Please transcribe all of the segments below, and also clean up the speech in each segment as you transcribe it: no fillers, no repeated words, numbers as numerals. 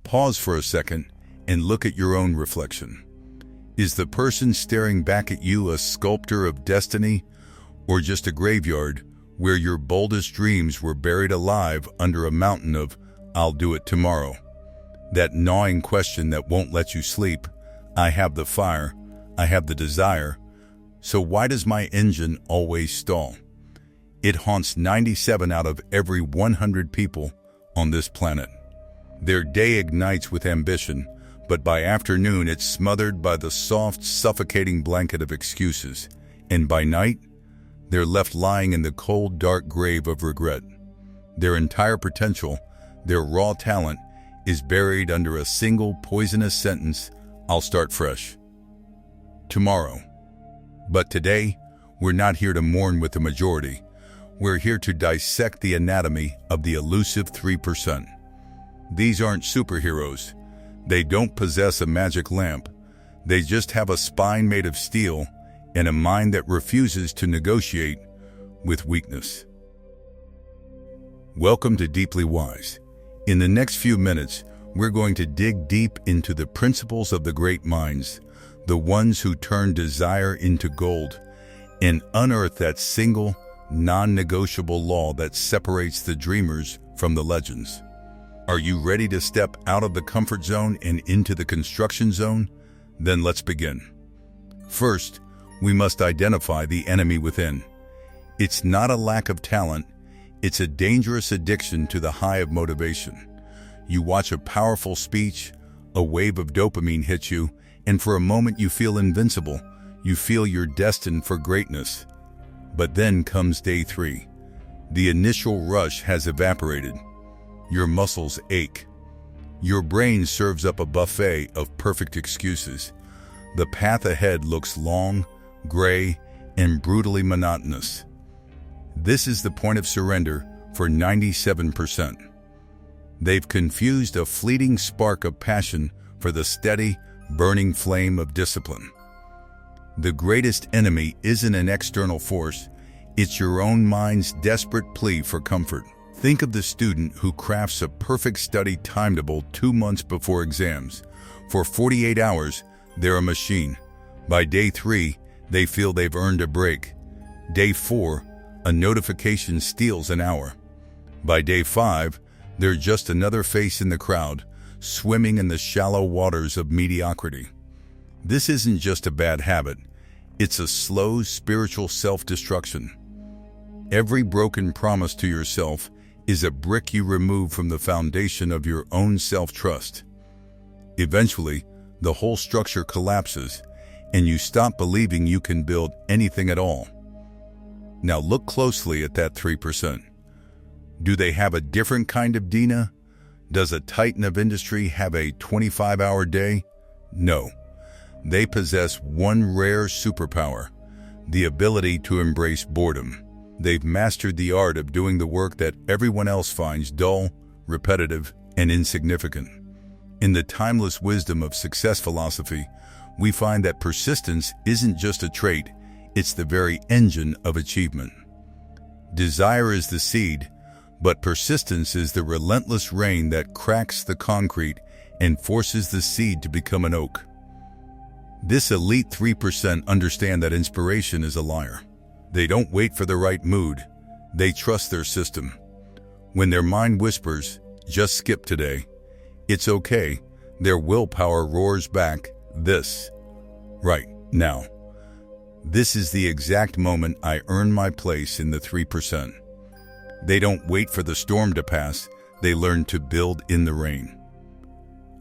Pause for a second and look at your own reflection. Is the person staring back at you a sculptor of destiny, or just a graveyard where your boldest dreams were buried alive under a mountain of "I'll do it tomorrow"? That gnawing question that won't let you sleep. I have the fire, I have the desire, so why does my engine always stall? It haunts 97 out of every 100 people on this planet. Their day ignites with ambition, but by afternoon it's smothered by the soft, suffocating blanket of excuses, and by night, they're left lying in the cold, dark grave of regret. Their entire potential, their raw talent, is buried under a single poisonous sentence: "I'll start fresh tomorrow." But today, we're not here to mourn with the majority. We're here to dissect the anatomy of the elusive 3%. These aren't superheroes. They don't possess a magic lamp. They just have a spine made of steel and a mind that refuses to negotiate with weakness. Welcome to Deeply Wise. In the next few minutes, we're going to dig deep into the principles of the great minds, the ones who turn desire into gold, and unearth that single, non-negotiable law that separates the dreamers from the legends. Are you ready to step out of the comfort zone and into the construction zone? Then let's begin. First, we must identify the enemy within. It's not a lack of talent, it's a dangerous addiction to the high of motivation. You watch a powerful speech, a wave of dopamine hits you, and for a moment you feel invincible. You feel you're destined for greatness. But then comes day 3. The initial rush has evaporated. Your muscles ache. Your brain serves up a buffet of perfect excuses. The path ahead looks long, gray, and brutally monotonous. This is the point of surrender for 97%. They've confused a fleeting spark of passion for the steady, burning flame of discipline. The greatest enemy isn't an external force, it's your own mind's desperate plea for comfort. Think of the student who crafts a perfect study timetable 2 months before exams. For 48 hours, they're a machine. By day 3, they feel they've earned a break. Day 4, a notification steals an hour. By day 5, they're just another face in the crowd, swimming in the shallow waters of mediocrity. This isn't just a bad habit, it's a slow spiritual self-destruction. Every broken promise to yourself is a brick you remove from the foundation of your own self-trust. Eventually, the whole structure collapses, and you stop believing you can build anything at all. Now look closely at that 3%. Do they have a different kind of Dina? Does a titan of industry have a 25-hour day? No. They possess one rare superpower: the ability to embrace boredom. They've mastered the art of doing the work that everyone else finds dull, repetitive, and insignificant. In the timeless wisdom of success philosophy, we find that persistence isn't just a trait, it's the very engine of achievement. Desire is the seed, but persistence is the relentless rain that cracks the concrete and forces the seed to become an oak. This elite 3% understand that inspiration is a liar. They don't wait for the right mood, they trust their system. When their mind whispers, "Just skip today," it's okay, their willpower roars back, "This, right now. This is the exact moment I earn my place in the 3%. They don't wait for the storm to pass, they learn to build in the rain.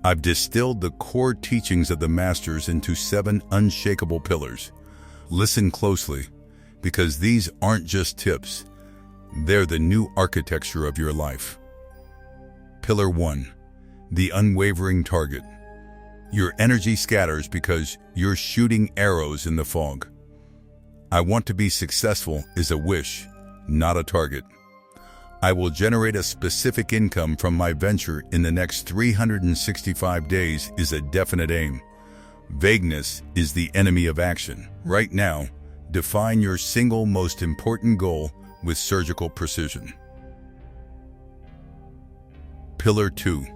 I've distilled the core teachings of the masters into 7 unshakable pillars. Listen closely, because these aren't just tips, they're the new architecture of your life. Pillar 1, the unwavering target. Your energy scatters because you're shooting arrows in the fog. I want to be successful is a wish, not a target. I will generate a specific income from my venture in the next 365 days is a definite aim. Vagueness is the enemy of action. Right now, define your single most important goal with surgical precision. Pillar 2,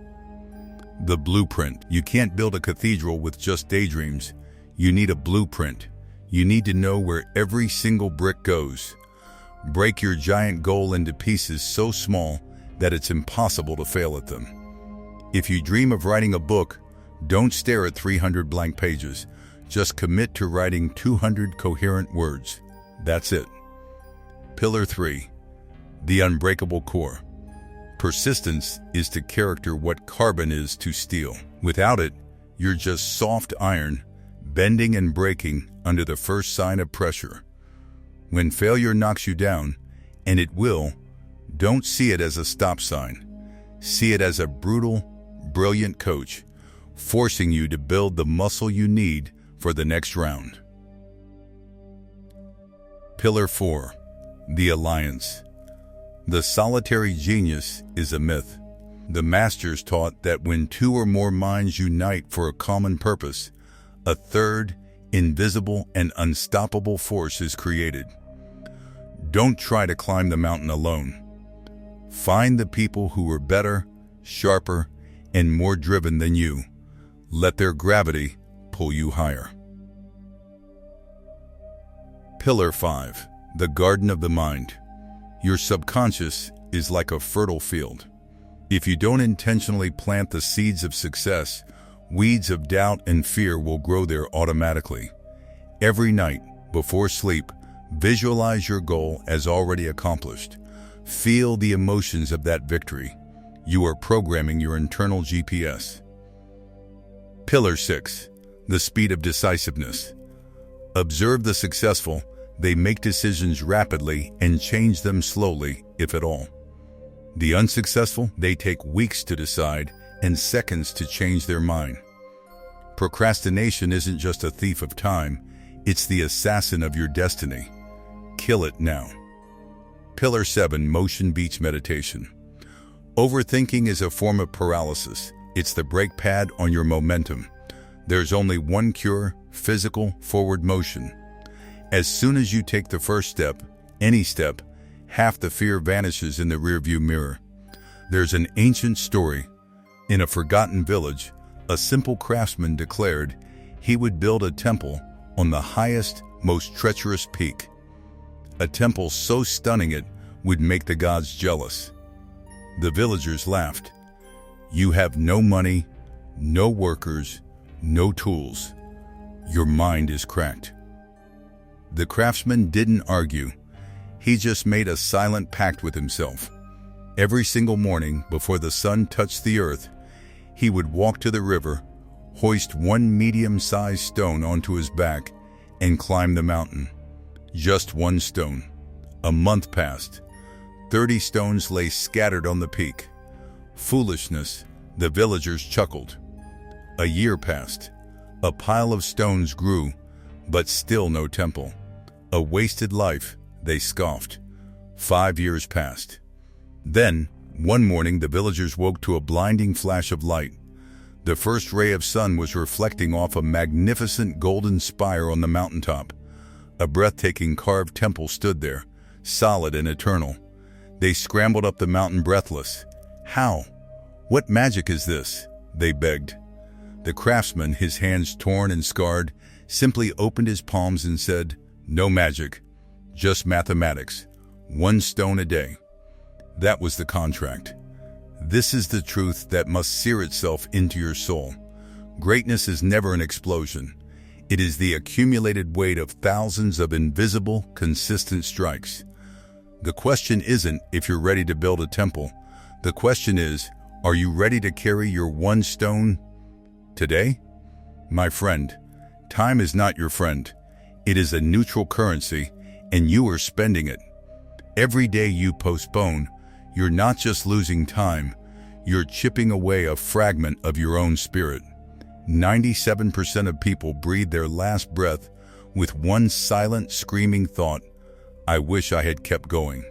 The blueprint. You can't build a cathedral with just daydreams. You need a blueprint. You need to know where every single brick goes. Break your giant goal into pieces so small that it's impossible to fail at them. If you dream of writing a book, don't stare at 300 blank pages. Just commit to writing 200 coherent words. That's it. Pillar 3. The unbreakable core. Persistence is to character what carbon is to steel. Without it, you're just soft iron, bending and breaking under the first sign of pressure. When failure knocks you down, and it will, don't see it as a stop sign. See it as a brutal, brilliant coach, forcing you to build the muscle you need for the next round. Pillar 4. The alliance. The solitary genius is a myth. The masters taught that when two or more minds unite for a common purpose, a third, invisible and unstoppable force is created. Don't try to climb the mountain alone. Find the people who are better, sharper, and more driven than you. Let their gravity pull you higher. Pillar 5. The garden of the mind. Your subconscious is like a fertile field. If you don't intentionally plant the seeds of success, weeds of doubt and fear will grow there automatically. Every night, before sleep, visualize your goal as already accomplished. Feel the emotions of that victory. You are programming your internal GPS. Pillar 6. The speed of decisiveness. Observe the successful. They make decisions rapidly and change them slowly, if at all. The unsuccessful, they take weeks to decide and seconds to change their mind. Procrastination isn't just a thief of time, it's the assassin of your destiny. Kill it now. Pillar 7. Motion beats meditation. Overthinking is a form of paralysis. It's the brake pad on your momentum. There's only one cure: physical forward motion. As soon as you take the first step, any step, half the fear vanishes in the rearview mirror. There's an ancient story. In a forgotten village, a simple craftsman declared he would build a temple on the highest, most treacherous peak. A temple so stunning it would make the gods jealous. The villagers laughed. You have no money, no workers, no tools. Your mind is cracked. The craftsman didn't argue. He just made a silent pact with himself. Every single morning before the sun touched the earth, he would walk to the river, hoist one medium-sized stone onto his back, and climb the mountain. Just one stone. A month passed. 30 stones lay scattered on the peak. Foolishness, the villagers chuckled. A year passed. A pile of stones grew, but still no temple. A wasted life, they scoffed. 5 years passed. Then, one morning, the villagers woke to a blinding flash of light. The first ray of sun was reflecting off a magnificent golden spire on the mountaintop. A breathtaking carved temple stood there, solid and eternal. They scrambled up the mountain breathless. How? What magic is this? They begged. The craftsman, his hands torn and scarred, simply opened his palms and said, "No magic, just mathematics. 1 stone a day." That was the contract. This is the truth that must sear itself into your soul. Greatness is never an explosion. It is the accumulated weight of thousands of invisible, consistent strikes. The question isn't if you're ready to build a temple. The question is, are you ready to carry your 1 stone today? My friend, time is not your friend. It is a neutral currency, and you are spending it. Every day you postpone, you're not just losing time, you're chipping away a fragment of your own spirit. 97% of people breathe their last breath with one silent, screaming thought, "I wish I had kept going."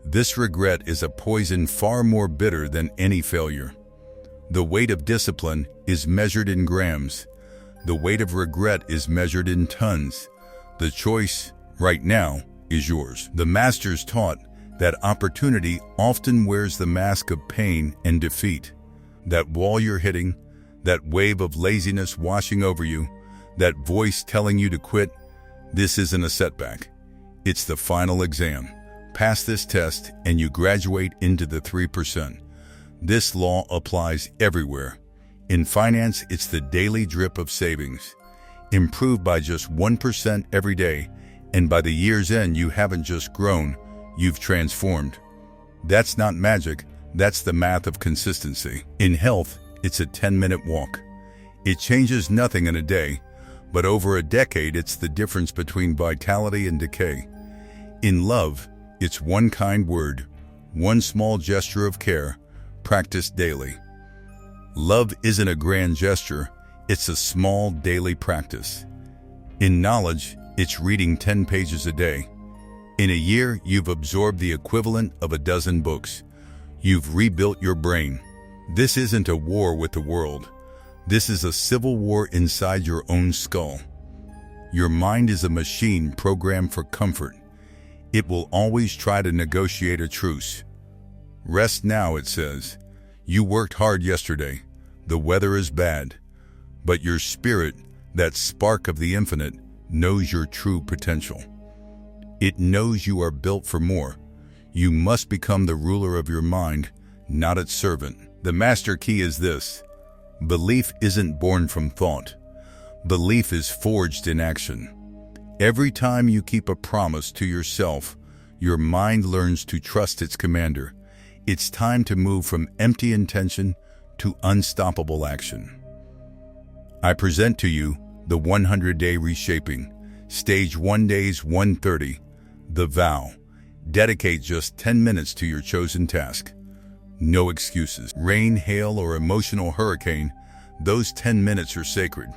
This regret is a poison far more bitter than any failure. The weight of discipline is measured in grams. The weight of regret is measured in tons. The choice, right now, is yours. The masters taught that opportunity often wears the mask of pain and defeat. That wall you're hitting, that wave of laziness washing over you, that voice telling you to quit, this isn't a setback. It's the final exam. Pass this test and you graduate into the 3%. This law applies everywhere. In finance, it's the daily drip of savings. Improve by just 1% every day, and by the year's end, you haven't just grown, you've transformed. That's not magic, that's the math of consistency. In health, it's a 10-minute walk. It changes nothing in a day, but over a decade, it's the difference between vitality and decay. In love, it's one kind word, one small gesture of care, practiced daily. Love isn't a grand gesture, it's a small daily practice. In knowledge, it's reading 10 pages a day. In a year, you've absorbed the equivalent of a dozen books. You've rebuilt your brain. This isn't a war with the world. This is a civil war inside your own skull. Your mind is a machine programmed for comfort. It will always try to negotiate a truce. Rest now, it says. You worked hard yesterday. The weather is bad. But your spirit, that spark of the infinite, knows your true potential. It knows you are built for more. You must become the ruler of your mind, not its servant. The master key is this: belief isn't born from thought. Belief is forged in action. Every time you keep a promise to yourself, your mind learns to trust its commander. It's time to move from empty intention to unstoppable action. I present to you the 100-day reshaping, stage 1 days 130, the vow. Dedicate just 10 minutes to your chosen task. No excuses. Rain, hail, or emotional hurricane, those 10 minutes are sacred.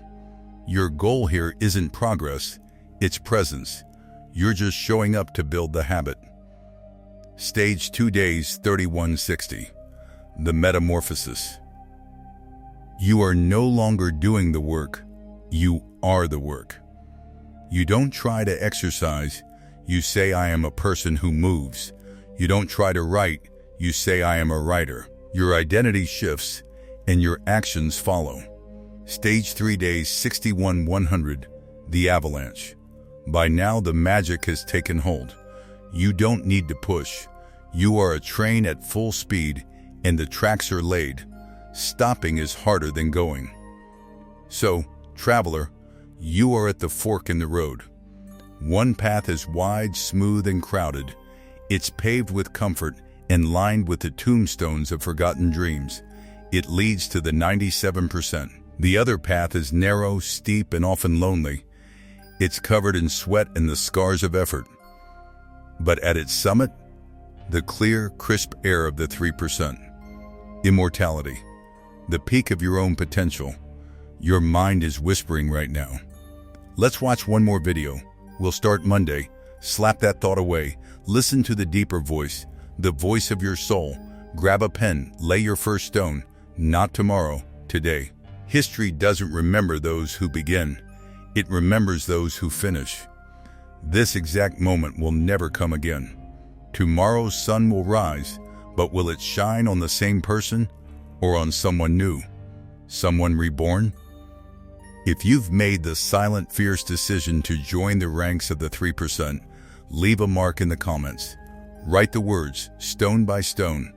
Your goal here isn't progress, it's presence. You're just showing up to build the habit. Stage 2 days 3160, the metamorphosis. You are no longer doing the work, you are the work. You don't try to exercise, you say I am a person who moves. You don't try to write, you say I am a writer. Your identity shifts and your actions follow. Stage 3 days 61-100, the avalanche. By now the magic has taken hold. You don't need to push. You are a train at full speed and the tracks are laid. Stopping is harder than going. So, traveler, you are at the fork in the road. One path is wide, smooth, and crowded. It's paved with comfort and lined with the tombstones of forgotten dreams. It leads to the 97%. The other path is narrow, steep, and often lonely. It's covered in sweat and the scars of effort. But at its summit, the clear, crisp air of the 3%. Immortality. The peak of your own potential. Your mind is whispering right now. Let's watch one more video. We'll start Monday. Slap that thought away. Listen to the deeper voice, the voice of your soul. Grab a pen, lay your first stone. Not tomorrow, today. History doesn't remember those who begin. It remembers those who finish. This exact moment will never come again. Tomorrow's sun will rise, but will it shine on the same person or on someone new? Someone reborn? If you've made the silent, fierce decision to join the ranks of the 3%, leave a mark in the comments. Write the words, stone by stone.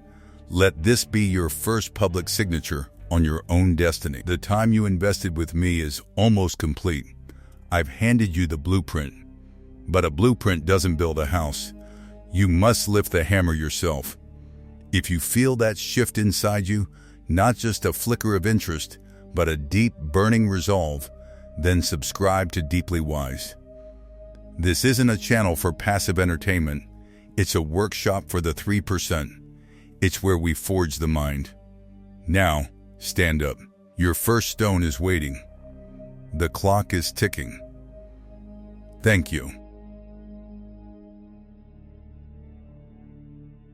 Let this be your first public signature on your own destiny. The time you invested with me is almost complete. I've handed you the blueprint. But a blueprint doesn't build a house. You must lift the hammer yourself. If you feel that shift inside you, not just a flicker of interest, but a deep, burning resolve, then subscribe to Deeply Wise. This isn't a channel for passive entertainment. It's a workshop for the 3%. It's where we forge the mind. Now, stand up. Your first stone is waiting. The clock is ticking. Thank you.